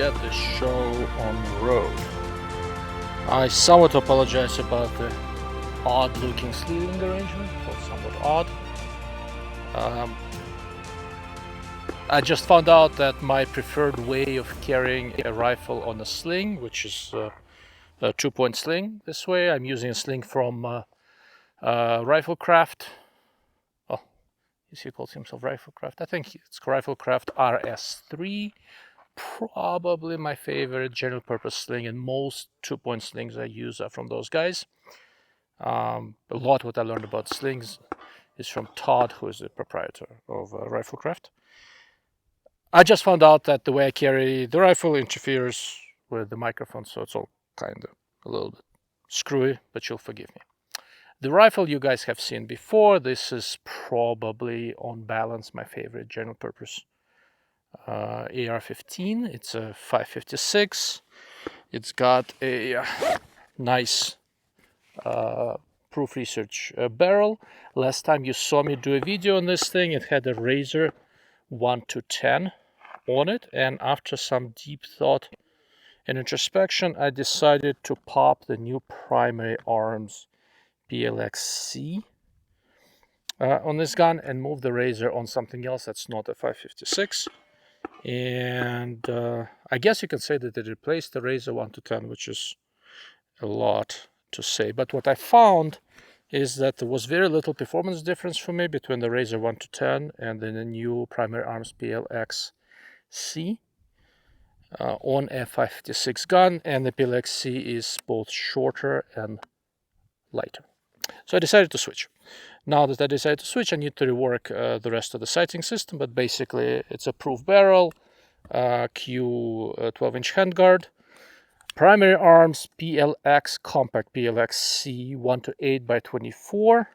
get the show on the road. I somewhat apologize about the odd looking sleeving arrangement, or somewhat odd. I just found out that my preferred way of carrying a rifle on a sling, which is a 2-point sling this way, I'm using a sling from Riflecraft. Oh, he calls himself Riflecraft. I think it's Riflecraft RS3. Probably my favorite general purpose sling, and most 2-point slings I use are from those guys. A lot what I learned about slings is from Todd, who is the proprietor of Riflecraft. I just found out that the way I carry the rifle interferes with the microphone, so it's all kind of a little bit screwy, but you'll forgive me. The rifle you guys have seen before. This is probably on balance my favorite general purpose AR-15. It's a 5.56. It's got a nice proof research barrel. Last time you saw me do a video on this thing, it had a Razor 1-10 on it, and after some deep thought and introspection, I decided to pop the new primary arms PLx-C on this gun and move the Razor on something else that's not a 5.56. And I guess you can say that it replaced the Razor 1-10, which is a lot to say. But what I found is that there was very little performance difference for me between the Razor 1-10 and then the new primary arms PLx-C on a 5.56 gun, and the PLx-C is both shorter and lighter. So I decided to switch. Now that I decided to switch, I need to rework the rest of the sighting system, but basically it's a proof barrel, Q 12-inch handguard, primary arms PLx compact PLx-C 1-8x24,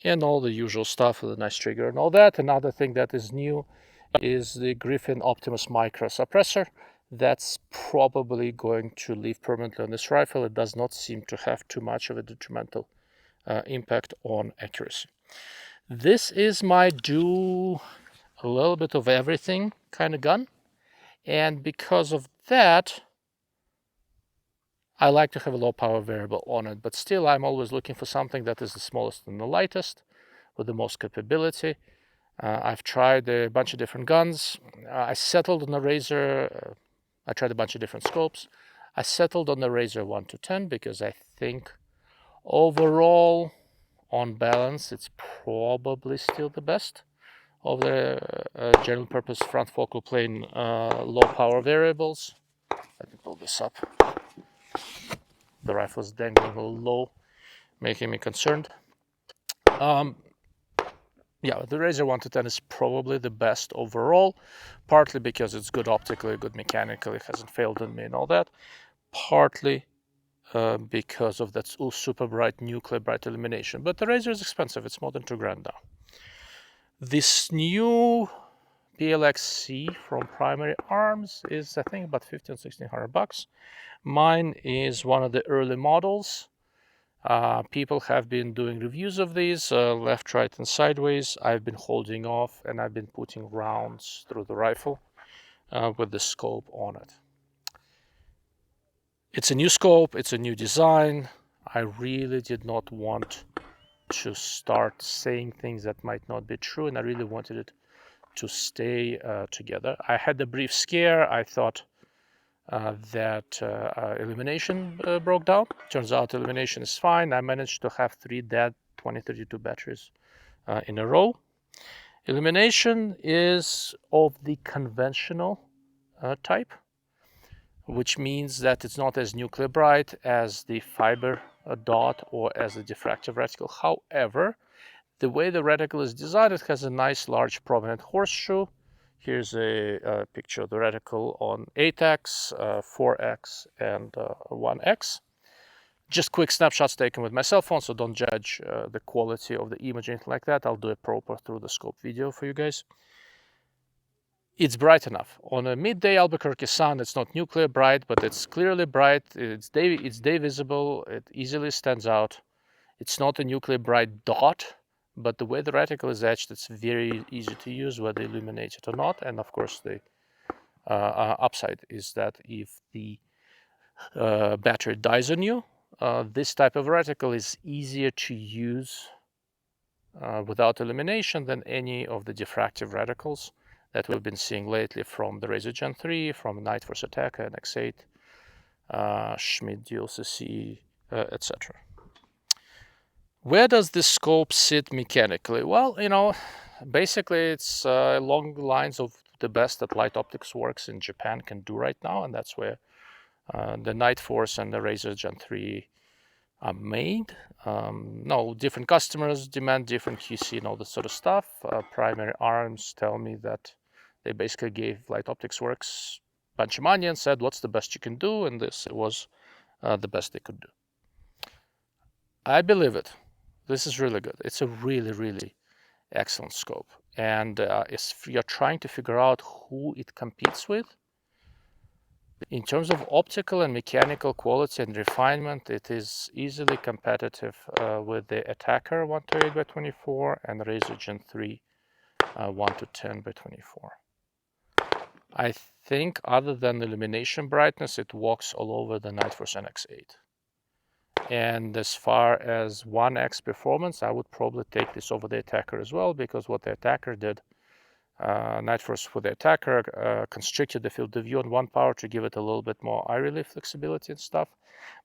and all the usual stuff with a nice trigger and all that. Another thing that is new is the Griffin Optimus Micro suppressor. That's probably going to live permanently on this rifle. It does not seem to have too much of a detrimental impact on accuracy. This is my do a little bit of everything kind of gun, and because of that I like to have a low power variable on it, but still I'm always looking for something that is the smallest and the lightest with the most capability. I've tried a bunch of different guns. I settled on the Razor. I tried a bunch of different scopes. I settled on the Razor 1-10 because I think overall, on balance, it's probably still the best of the general purpose front focal plane low power variables. Let me pull this up. The rifle is dangling a little low, making me concerned. Yeah, the Razor 1-10 is probably the best overall, partly because it's good optically, good mechanically, hasn't failed on me and all that, partly because of that super bright nuclear bright illumination. But the Razor is expensive. It's more than $2,000 now. This new PLx-C from Primary Arms is, I think, about $1,500–1,600. Mine is one of the early models. People have been doing reviews of these, left, right, and sideways. I've been holding off, and I've been putting rounds through the rifle with the scope on it. It's a new scope, it's a new design. I really did not want to start saying things that might not be true, and I really wanted it to stay together. I had a brief scare. I thought that illumination broke down. Turns out illumination is fine. I managed to have 3 dead 2032 batteries in a row. Illumination is of the conventional type, which means that it's not as nuclear bright as the fiber dot or as the diffractive reticle. However, the way the reticle is designed, it has a nice large prominent horseshoe. Here's a picture of the reticle on 8x, 4x, and 1x. Just quick snapshots taken with my cell phone, so don't judge the quality of the image or anything like that. I'll do a proper through the scope video for you guys. It's bright enough. On a midday Albuquerque sun, it's not nuclear bright, but it's clearly bright. It's day visible. It easily stands out. It's not a nuclear bright dot, but the way the reticle is etched, it's very easy to use, whether illuminated or not. And of course, the upside is that if the battery dies on you, this type of reticle is easier to use without illumination than any of the diffractive reticles that we've been seeing lately from the Razor Gen 3, from Night Force Attacker and X8, Schmidt DLCC, etc. Where does this scope sit mechanically? Well, basically it's along the lines of the best that Light Optics Works in Japan can do right now, and that's where the Night Force and the Razor Gen 3 are made. No, different customers demand different QC and all this sort of stuff. Primary Arms tell me that they basically gave Light Optics Works a bunch of money and said, what's the best you can do? And this was the best they could do. I believe it. This is really good. It's a really, really excellent scope. And if you're trying to figure out who it competes with, in terms of optical and mechanical quality and refinement, it is easily competitive with the Attacker 128x24 and Razor Gen 3 1-10x24. I think other than illumination brightness, it walks all over the Night Force NX8. And as far as 1x performance, I would probably take this over the Attacker as well, because what the Attacker did, Night Force with the Attacker constricted the field of view on 1 power to give it a little bit more eye relief flexibility and stuff.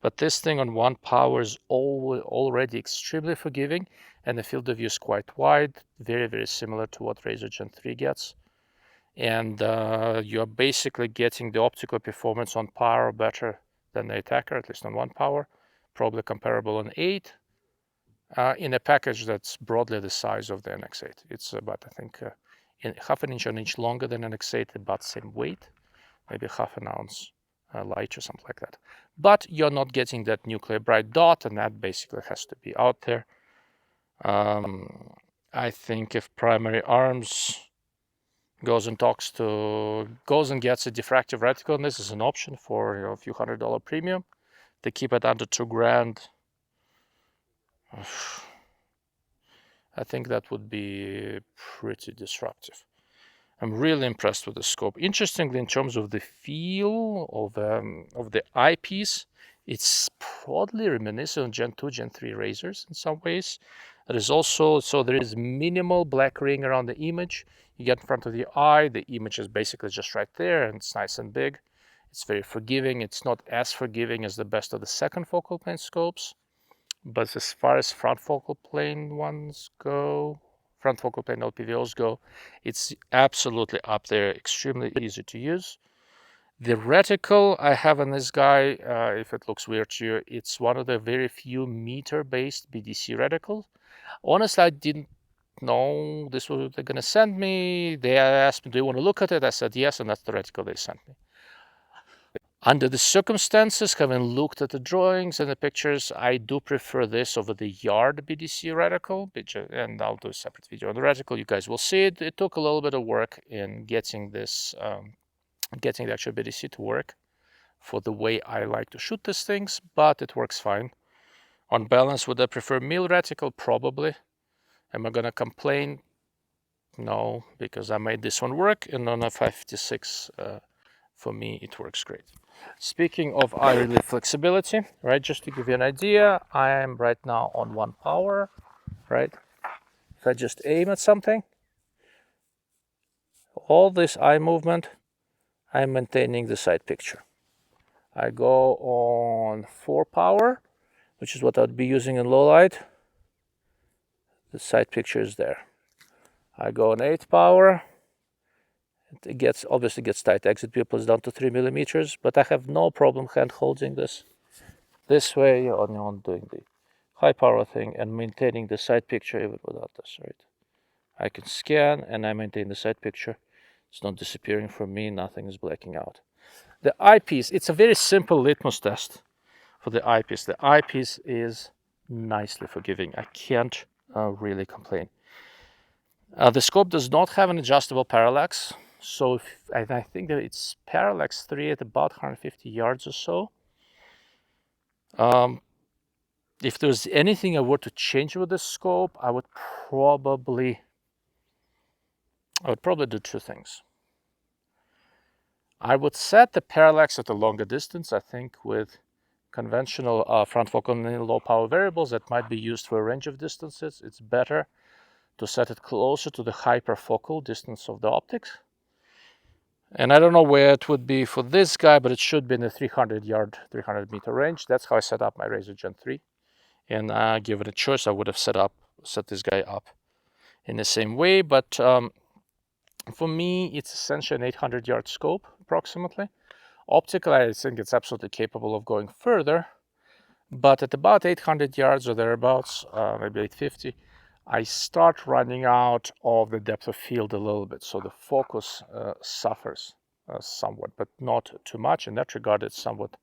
But this thing on 1 power is already extremely forgiving, and the field of view is quite wide, very, very similar to what Razor Gen 3 gets. And you're basically getting the optical performance on power better than the Attacker, at least on 1 power. Probably comparable on 8 in a package that's broadly the size of the NX8. It's about, I think, half an inch longer than NX8, about same weight, maybe half an ounce lighter, something like that. But you're not getting that nuclear bright dot, and that basically has to be out there. I think if Primary Arms goes and gets a diffractive reticle, and this is an option for a few $100 premium, they keep it under $2,000. I think that would be pretty disruptive. I'm really impressed with the scope. Interestingly, in terms of the feel of the eyepiece, it's broadly reminiscent of Gen 2, Gen 3 razors in some ways. There is minimal black ring around the image. You get in front of the eye, the image is basically just right there, and it's nice and big. It's very forgiving. It's not as forgiving as the best of the second focal plane scopes, but as far as front focal plane ones go, front focal plane LPVOs go, it's absolutely up there, extremely easy to use. The reticle I have on this guy, if it looks weird to you, it's one of the very few meter-based BDC reticles. Honestly, I didn't know this was what they're going to send me. They asked me, do you want to look at it? I said yes, and that's the reticle they sent me. Under the circumstances, having looked at the drawings and the pictures, I do prefer this over the Yard BDC reticle, and I'll do a separate video on the reticle. You guys will see it. It took a little bit of work in getting this, getting the actual BDC to work for the way I like to shoot these things, but it works fine. On balance, would I prefer mil reticle? Probably. Am I gonna complain? No, because I made this one work, and on a 556, for me, it works great. Speaking of eye relief flexibility, right, just to give you an idea, I am right now on 1 power, right? If I just aim at something, all this eye movement, I'm maintaining the side picture. I go on 4 power, which is what I'd be using in low light. The side picture is there. I go on 8 power. It obviously gets tight. Exit pupil is down to 3 millimeters, but I have no problem hand holding this way on doing the high power thing and maintaining the side picture even without this, right? I can scan and I maintain the side picture. It's not disappearing from me. Nothing is blacking out. The eyepiece, it's a very simple litmus test for the eyepiece. The eyepiece is nicely forgiving. I can't really complain. The scope does not have an adjustable parallax. So I think that it's parallax 3 at about 150 yards or so. If there's anything I were to change with this scope, I would probably do 2 things. I would set the parallax at a longer distance. I think with conventional front focal and low power variables that might be used for a range of distances, it's better to set it closer to the hyperfocal distance of the optics. And I don't know where it would be for this guy, but it should be in the 300 meter range. That's how I set up my Razor Gen 3. And given a choice, I would have set this guy up in the same way. But for me, it's essentially an 800 yard scope, approximately. Optically, I think it's absolutely capable of going further. But at about 800 yards or thereabouts, maybe 850, I start running out of the depth of field a little bit. So the focus suffers somewhat, but not too much. In that regard, it's somewhat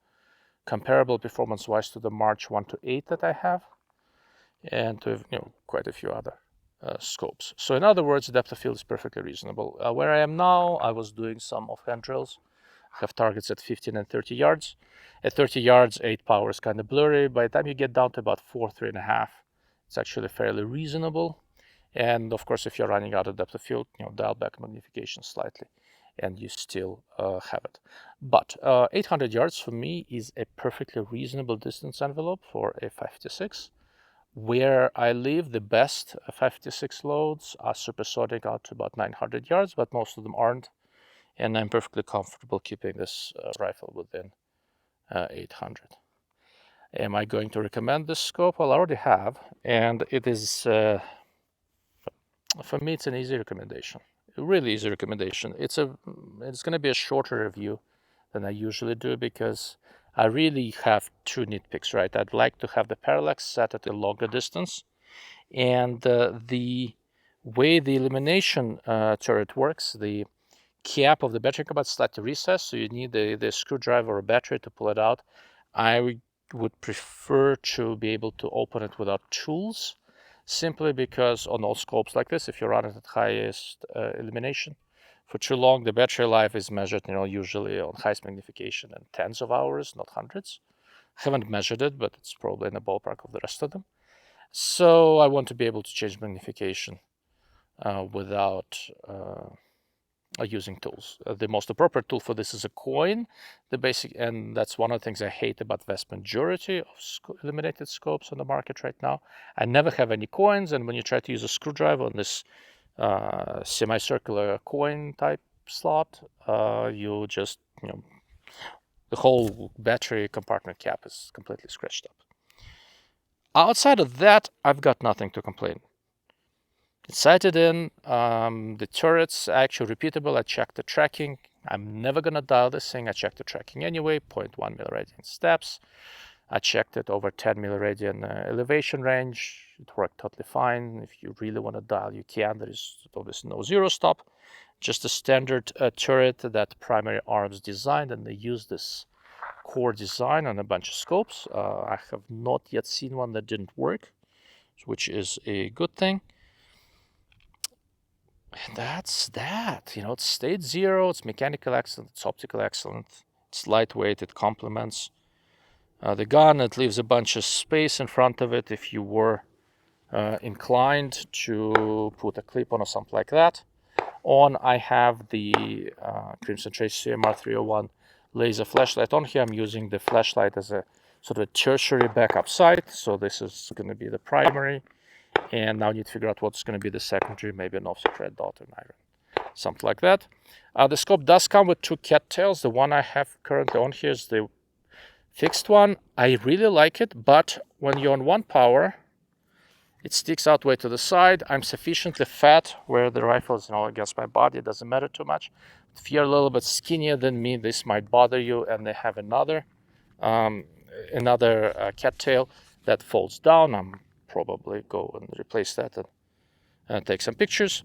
comparable performance-wise to the March 1 to 8 that I have, and to quite a few other scopes. So in other words, depth of field is perfectly reasonable. Where I am now, I was doing some offhand drills. I have targets at 15 and 30 yards. At 30 yards, 8 power is kind of blurry. By the time you get down to about 4, 3.5, it's actually fairly reasonable. And of course, if you're running out of depth of field, dial back magnification slightly, and you still have it. But 800 yards for me is a perfectly reasonable distance envelope for a 556. Where I live, the best 556 loads are supersonic out to about 900 yards, but most of them aren't. And I'm perfectly comfortable keeping this rifle within 800. Am I going to recommend this scope? Well, I already have, and it is, for me, it's an easy recommendation. A really easy recommendation. It's going to be a shorter review than I usually do because I really have two nitpicks, right? I'd like to have the parallax set at a longer distance, and the way the illumination turret works, the cap of the battery cupboard is slightly recessed, so you need the screwdriver or battery to pull it out. I would prefer to be able to open it without tools, simply because on all scopes like this, if you run it at highest illumination for too long, the battery life is measured, usually on highest magnification in tens of hours, not hundreds. I haven't measured it, but it's probably in the ballpark of the rest of them. So I want to be able to change magnification without using tools. The most appropriate tool for this is a coin. And that's one of the things I hate about the vast majority of illuminated scopes on the market right now. I never have any coins, and when you try to use a screwdriver on this semicircular coin type slot, you just, the whole battery compartment cap is completely scratched up. Outside of that, I've got nothing to complain. It's sighted in. The turret's actually repeatable. I checked the tracking. I'm never going to dial this thing. I checked the tracking anyway, 0.1 milliradian steps. I checked it over 10 milliradian elevation range. It worked totally fine. If you really want to dial, you can. There is obviously no zero stop. Just a standard turret that Primary Arms designed, and they use this core design on a bunch of scopes. I have not yet seen one that didn't work, which is a good thing. And that's that. It's state zero, it's mechanical excellent, it's optical excellent, it's lightweight, it complements the gun. It leaves a bunch of space in front of it if you were inclined to put a clip on or something like that. I have the Crimson Trace CMR 301 laser flashlight on here. I'm using the flashlight as a sort of a tertiary backup sight. So this is going to be the primary. And now I need to figure out what's going to be the secondary, maybe an offset red dot or an iron, something like that. The scope does come with two cattails. The one I have currently on here is the fixed one. I really like it, but when you're on 1 power, it sticks out way to the side. I'm sufficiently fat where the rifle is against my body. It doesn't matter too much. If you're a little bit skinnier than me, this might bother you. And they have another cattail that folds down. I'm probably go and replace that and take some pictures.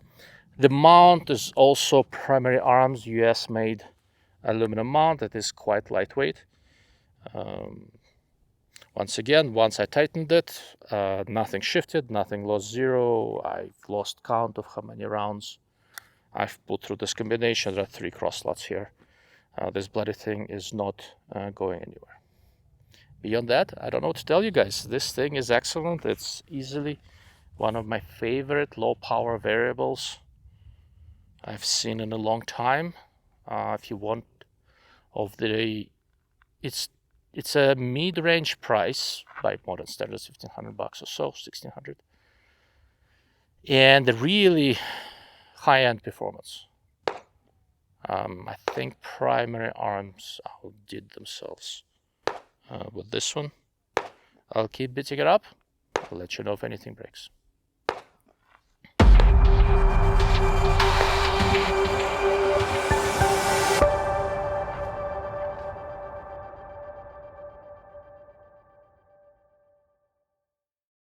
The mount is also Primary Arms US made aluminum mount that is quite lightweight. Once again, once I tightened it, nothing shifted, nothing lost zero. I've lost count of how many rounds I've put through this combination. There are 3 cross slots here. This bloody thing is not going anywhere. Beyond that, I don't know what to tell you guys. This thing is excellent. It's easily one of my favorite low power variables I've seen in a long time. If you want of the. It's a mid-range price by modern standards, $1,500 or so, 1,600, and the really high-end performance. I think primary arms outdid themselves with this one. I'll keep beating it up. I'll let you know if anything breaks.